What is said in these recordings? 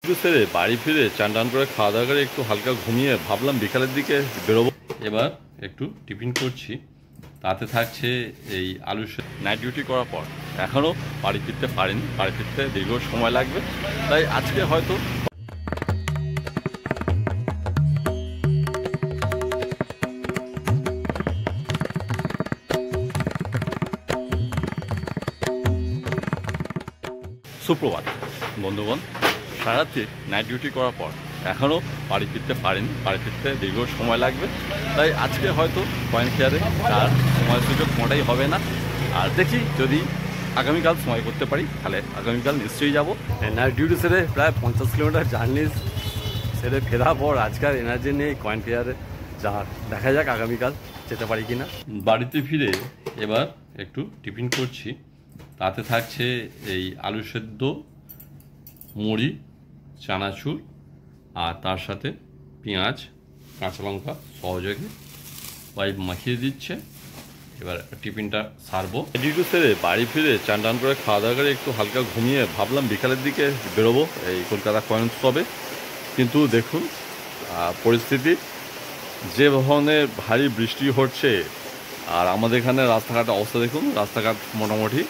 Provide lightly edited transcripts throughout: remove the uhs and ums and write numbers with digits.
একটু সেরে বাড়ি ফিরে চান টান করে খাওয়া দাওয়া করে একটু হালকা ঘুমিয়ে ভাবলাম বিকালের দিকে বেরোবো। এবার একটু টিফিন করছি, তাতে থাকছে এই আলু নাইট ডিউটি করার পর এখনও বাড়ি ফিরতে পারিনি, বাড়ি ফিরতে দীর্ঘ সময় লাগবে, তাই আজকে হয়তো সুপ্রভাত বন্ধুগণ। সারাতে নাইট ডিউটি করার পর এখনও বাড়ি ফিরতে পারিনি, বাড়ি ফিরতে দীর্ঘ সময় লাগবে, তাই আজকে হয়তো পয়েন্ট খেয়ারে তার সময় সুযোগ কোনোটাই হবে না। আর দেখি যদি আগামীকাল সময় করতে পারি তাহলে আগামীকাল নিশ্চয়ই যাব। নাইট ডিউটি সেরে প্রায় 50 কিলোমিটার জার্নি সেরে ফেরার পর আজকাল এনার্জি নেই পয়েন্ট খেয়ারে যাওয়ার। দেখা যাক আগামীকাল যেতে পারি কি না। বাড়িতে ফিরে এবার একটু টিফিন করছি, তাতে থাকছে এই আলু সেদ্ধ, মুড়ি, চানাচুর আর তার সাথে পেঁয়াজ, কাঁচা লঙ্কা সহযোগে ওয়াইফ মাখিয়ে দিচ্ছে। এবার টিফিনটা সারবো। ডিউটি সেরে বাড়ি ফিরে চান টান করে খাওয়া দাওয়া করে একটু হালকা ঘুমিয়ে ভাবলাম বিকালের দিকে বেরোবো এই কলকাতা কয়েন উৎসবে। কিন্তু দেখুন পরিস্থিতি, যে ধরনের ভারী বৃষ্টি হচ্ছে আর আমাদের এখানে রাস্তাঘাটের অবস্থা দেখুন, রাস্তাঘাট মোটামুটি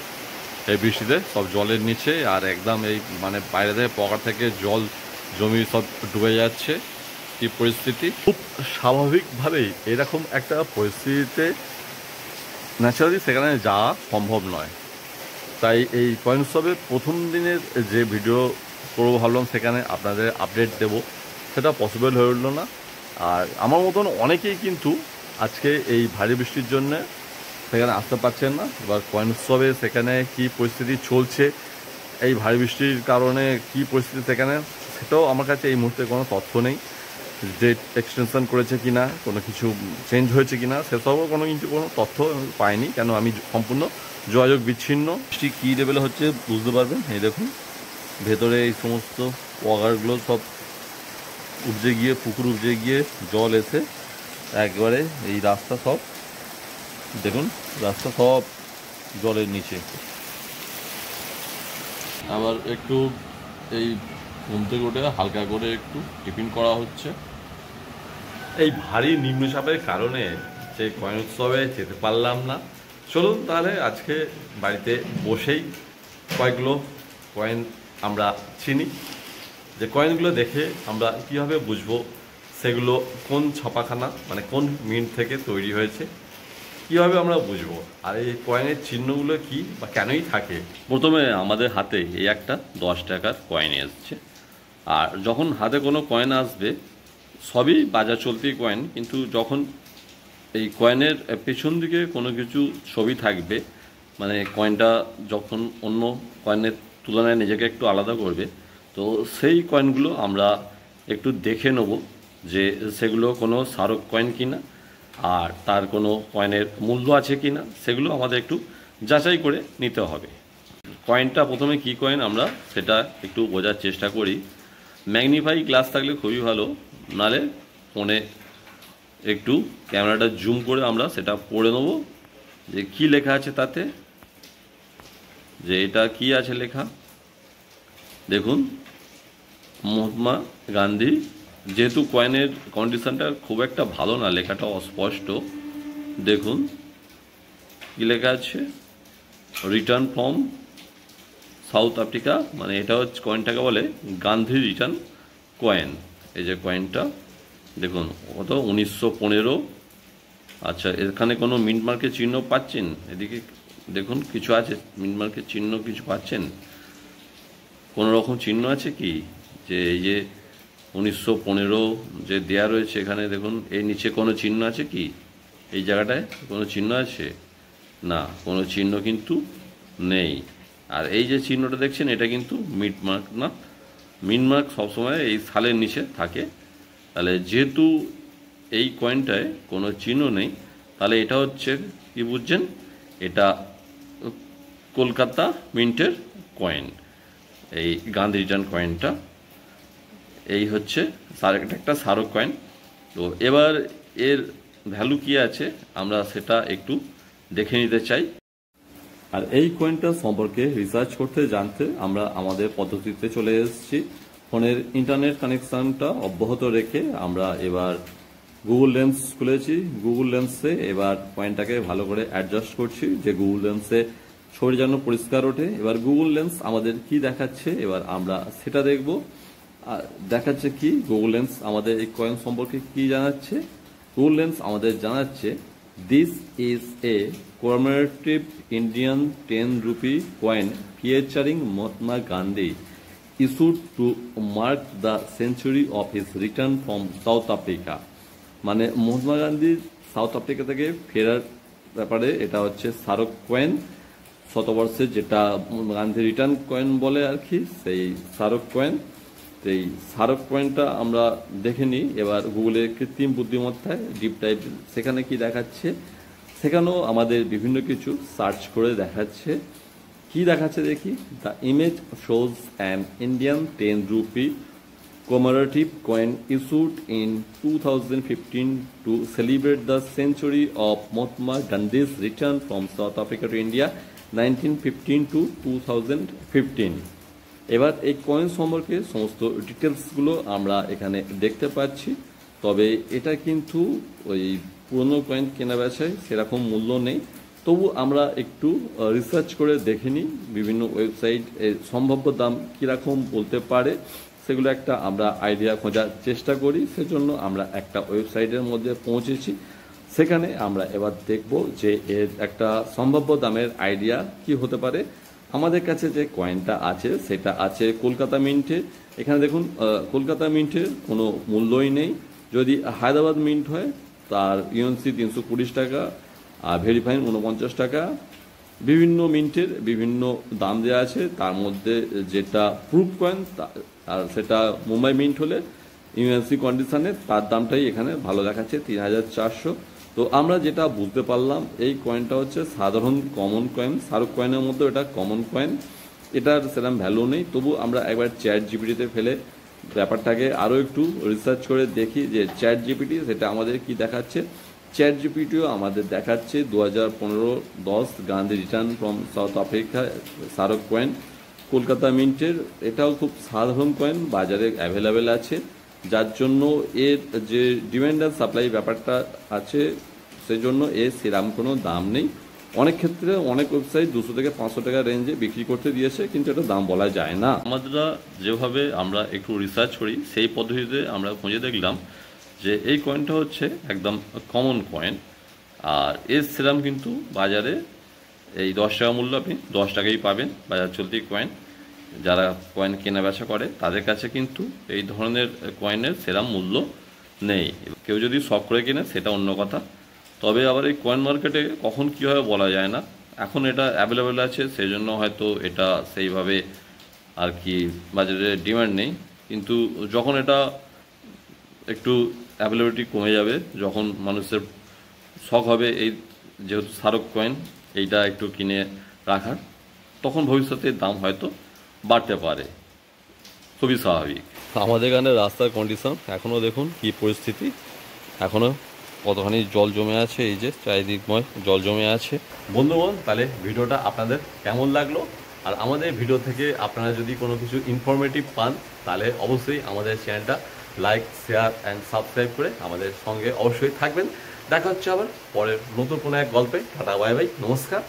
এই বৃষ্টিতে সব জলের নিচে, আর একদম এই মানে বাইরে থেকে পকেট থেকে জল জমি সব ডুবে যাচ্ছে। কি পরিস্থিতি, খুব স্বাভাবিকভাবেই এরকম একটা পরিস্থিতিতে ন্যাচারালি সেখানে যাওয়া সম্ভব নয়। তাই এই কয়েন উৎসবের প্রথম দিনের যে ভিডিও করবো ভাবলাম সেখানে আপনাদের আপডেট দেব, সেটা পসিবল হয়ে উঠলো না। আর আমার মতন অনেকেই কিন্তু আজকে এই ভারী বৃষ্টির জন্য সেখানে আসতে পারছেন না। এবার কয়েন উৎসবে সেখানে কী পরিস্থিতি চলছে, এই ভারী বৃষ্টির কারণে কী পরিস্থিতি সেখানে, সেটাও আমার কাছে এই মুহূর্তে কোনো তথ্য নেই। ডেট এক্সটেনশন করেছে কি না, কোনো কিছু চেঞ্জ হয়েছে কি না, সেসবও কোনো তথ্য পাইনি, কেন আমি সম্পূর্ণ যোগাযোগ বিচ্ছিন্ন। বৃষ্টি কী লেভেলে হচ্ছে বুঝতে পারবেন। এই দেখুন ভেতরে এই সমস্ত ওয়াগারগুলো সব উপজে গিয়ে, পুকুর উপজে গিয়ে জল এসে একবারে এই রাস্তা সব দেখুন, রাস্তা সব জলের নিচে। আবার একটু এই ঘুম থেকে উঠে হালকা করে একটু টিফিন করা হচ্ছে। এই ভারী নিম্নচাপের কারণে যে কয়েন উৎসবে যেতে পারলাম না। চলুন তাহলে আজকে বাড়িতে বসেই কয়েকগুলো কয়েন আমরা চিনি, যে কয়েনগুলো দেখে আমরা কীভাবে বুঝবো সেগুলো কোন ছাপাখানা মানে কোন মিন্ট থেকে তৈরি হয়েছে, কীভাবে আমরা বুঝবো, আর এই কয়েনের চিহ্নগুলো কি বা কেনই থাকে। প্রথমে আমাদের হাতে এই একটা 10 টাকার কয়েন এসছে, আর যখন হাতে কোনো কয়েন আসবে সবই বাজার চলতি কয়েন, কিন্তু যখন এই কয়েনের পেছন দিকে কোনো কিছু ছবি থাকবে, মানে কয়েনটা যখন অন্য কয়েনের তুলনায় নিজেকে একটু আলাদা করবে, তো সেই কয়েনগুলো আমরা একটু দেখে নেব যে সেগুলো কোনো স্মারক কয়েন কিনা আর তার কোনো কয়েনের মূল্য আছে কি না, সেগুলো আমাদের একটু যাচাই করে নিতে হবে। কয়েনটা প্রথমে কি কয়েন আমরা সেটা একটু বোঝার চেষ্টা করি। ম্যাগনিফাই গ্লাস থাকলে খুবই ভালো, নালে ফোনে একটু ক্যামেরাটা জুম করে আমরা সেটা পড়ে নেব যে কি লেখা আছে তাতে, যে এটা কি আছে লেখা। দেখুন মহাত্মা গান্ধী, যেহেতু কয়েনের কন্ডিশনটা খুব একটা ভালো না, লেখাটা অস্পষ্ট, দেখুন কি লেখা আছে, রিটার্ন ফ্রম সাউথ আফ্রিকা, মানে এটা হচ্ছে কয়েনটাকে বলে গান্ধী রিটার্ন কয়েন। এই যে কয়েনটা দেখুন কত 1915। আচ্ছা এখানে কোনো মিন্ট মার্কের চিহ্ন পাচ্ছেন? এদিকে দেখুন কিছু আছে মিন্ট মার্কের চিহ্ন, কিছু পাচ্ছেন? কোনো রকম চিহ্ন আছে কি, যে এই যে 1915 যে দেয়া রয়েছে এখানে দেখুন, এর নিচে কোনো চিহ্ন আছে কি? এই জায়গাটায় কোনো চিহ্ন আছে? না, কোনো চিহ্ন কিন্তু নেই। আর এই যে চিহ্নটা দেখছেন এটা কিন্তু মিন্ট মার্ক না, মিন্ট মার্ক সবসময় এই সালের নিচে থাকে। তাহলে যেহেতু এই কয়েনটায় কোনো চিহ্ন নেই, তাহলে এটা হচ্ছে কি বুঝছেন, এটা কলকাতা মিন্টের কয়েন, এই গান্ধী রিটার্ন কয়েনটা। এই হচ্ছে একটা স্মারক কয়েন। তো এবার এর ভ্যালু কি আছে আমরা সেটা একটু দেখে নিতে চাই। আর এই কয়েনটা সম্পর্কে রিসার্চ করতে জানতে আমরা আমাদের পদ্ধতিতে চলে এসেছি। ফোনের ইন্টারনেট কানেকশনটা অব্যাহত রেখে আমরা এবার গুগল লেন্স খুলেছি। গুগল লেন্সে এবার পয়েন্টটাকে ভালো করে অ্যাডজাস্ট করছি যে গুগল লেন্সে ছবি যেন পরিষ্কার ওঠে। এবার গুগল লেন্স আমাদের কি দেখাচ্ছে এবার আমরা সেটা দেখব। দেখাচ্ছে কি গুগল লেন্স আমাদের এই কয়েন সম্পর্কে কি জানাচ্ছে। গুগল লেন্স আমাদের জানাচ্ছে this is a commemorative Indian 10 rupee coin featuring Mahatma Gandhi issued to mark the century of his return from South Africa। মানে মহাত্মা গান্ধী সাউথ আফ্রিকা থেকে ফেরার ব্যাপারে এটা হচ্ছে স্মারক কয়েন, শতবর্ষে যেটা গান্ধী রিটার্ন কয়েন বলে আর কি, সেই স্মারক কয়েন। এই স্মারক কয়েনটা আমরা দেখে নিই এবার গুগলের কৃত্রিম বুদ্ধিমত্তায় ডিপ টাইপ, সেখানে কি দেখাচ্ছে। সেখানেও আমাদের বিভিন্ন কিছু সার্চ করে দেখাচ্ছে। কি দেখাচ্ছে দেখি। The image shows an Indian 10 rupee commemorative coin issued in 2015 to celebrate the century of Mahatma Gandhi's return from South Africa to India 1915 to 2015। এবার এই কয়েন সম্পর্কে সমস্ত ডিটেলসগুলো আমরা এখানে দেখতে পাচ্ছি। তবে এটা কিন্তু ওই পুরনো কয়েন কেনা বেচায় সেরকম মূল্য নেই। তবু আমরা একটু রিসার্চ করে দেখে নিই বিভিন্ন ওয়েবসাইট এর সম্ভাব্য দাম কীরকম বলতে পারে, সেগুলো একটা আমরা আইডিয়া খোঁজার চেষ্টা করি। সেজন্য আমরা একটা ওয়েবসাইটের মধ্যে পৌঁছেছি। সেখানে আমরা এবার দেখব যে এর একটা সম্ভাব্য দামের আইডিয়া কি হতে পারে। আমাদের কাছে যে কয়েনটা আছে সেটা আছে কলকাতা মিন্টে। এখানে দেখুন কলকাতা মিন্টের কোনো মূল্যই নেই। যদি হায়দ্রাবাদ মিন্ট হয় তার ইউএনসি 320 টাকা, আর ভেরিফাইন 49 টাকা। বিভিন্ন মিন্টের বিভিন্ন দাম দেওয়া আছে, তার মধ্যে যেটা প্রুফ কয়েন আর সেটা মুম্বাই মিন্ট হলে ইউএনসি কন্ডিশনে তার দামটাই এখানে ভালো দেখাচ্ছে 3400। তো আমরা যেটা বুঝতে পারলাম এই কয়েনটা হচ্ছে সাধারণ কমন কয়েন, স্মারক কয়েনের মধ্যে এটা কমন কয়েন, এটার সেরকম ভ্যালু নেই। তবু আমরা একবার চ্যাট জিপিটিতে ফেলে ব্যাপারটাকে আরও একটু রিসার্চ করে দেখি যে চ্যাট জিপিটি সেটা আমাদের কি দেখাচ্ছে। চ্যাট জিপিটিও আমাদের দেখাচ্ছে 2015-10 Gandhi return from south Africa স্মারক কয়েন কলকাতা মিন্টের। এটাও খুব সাধারণ কয়েন, বাজারে অ্যাভেলেবেল আছে, যার জন্য এর যে ডিমান্ড আর সাপ্লাই ব্যাপারটা আছে সেজন্য এর সেরাম কোনো দাম নেই। অনেক ক্ষেত্রে অনেক ওয়েবসাইট 200 থেকে 500 টাকা রেঞ্জে বিক্রি করতে দিয়েছে, কিন্তু এটা দাম বলা যায় না। আমাদের যেভাবে আমরা একটু রিসার্চ করি সেই পদ্ধতিতে আমরা খুঁজে দেখলাম যে এই কয়েনটা হচ্ছে একদম কমন কয়েন, আর এর সেরাম কিন্তু বাজারে এই 10 টাকা মূল্য আপনি 10 টাকাই পাবেন বাজার চলতি কয়েন। যারা কয়েন কেনা বেচা করে তাদের কাছে কিন্তু এই ধরনের কয়েনের সেরাম মূল্য নেই। কেউ যদি শখ করে কেনে সেটা অন্য কথা। তবে আবার এই কয়েন মার্কেটে কখন কী হয় বলা যায় না। এখন এটা অ্যাভেলেবেল আছে সেই জন্য হয়তো এটা সেইভাবে আর কি বাজারে ডিমান্ড নেই, কিন্তু যখন এটা একটু অ্যাভেলেবিলিটি কমে যাবে, যখন মানুষের শখ হবে এই যেহেতু স্মারক কয়েন এইটা একটু কিনে রাখার, তখন ভবিষ্যতে দাম হয়তো বাড়তে পারে, খুবই স্বাভাবিক। আমাদের এখানে রাস্তার কন্ডিশন এখনও দেখুন কি পরিস্থিতি, এখনও কতখানি জল জমে আছে, এই যে চারিদিকময় জল জমে আছে। বন্ধুগণ, তাহলে ভিডিওটা আপনাদের কেমন লাগলো? আর আমাদের ভিডিও থেকে আপনারা যদি কোনো কিছু ইনফরমেটিভ পান তাহলে অবশ্যই আমাদের চ্যানেলটা লাইক, শেয়ার অ্যান্ড সাবস্ক্রাইব করে আমাদের সঙ্গে অবশ্যই থাকবেন। দেখা হচ্ছে আবার পরের নতুন কোনো এক গল্পে। টাটা, বাই বাই, নমস্কার।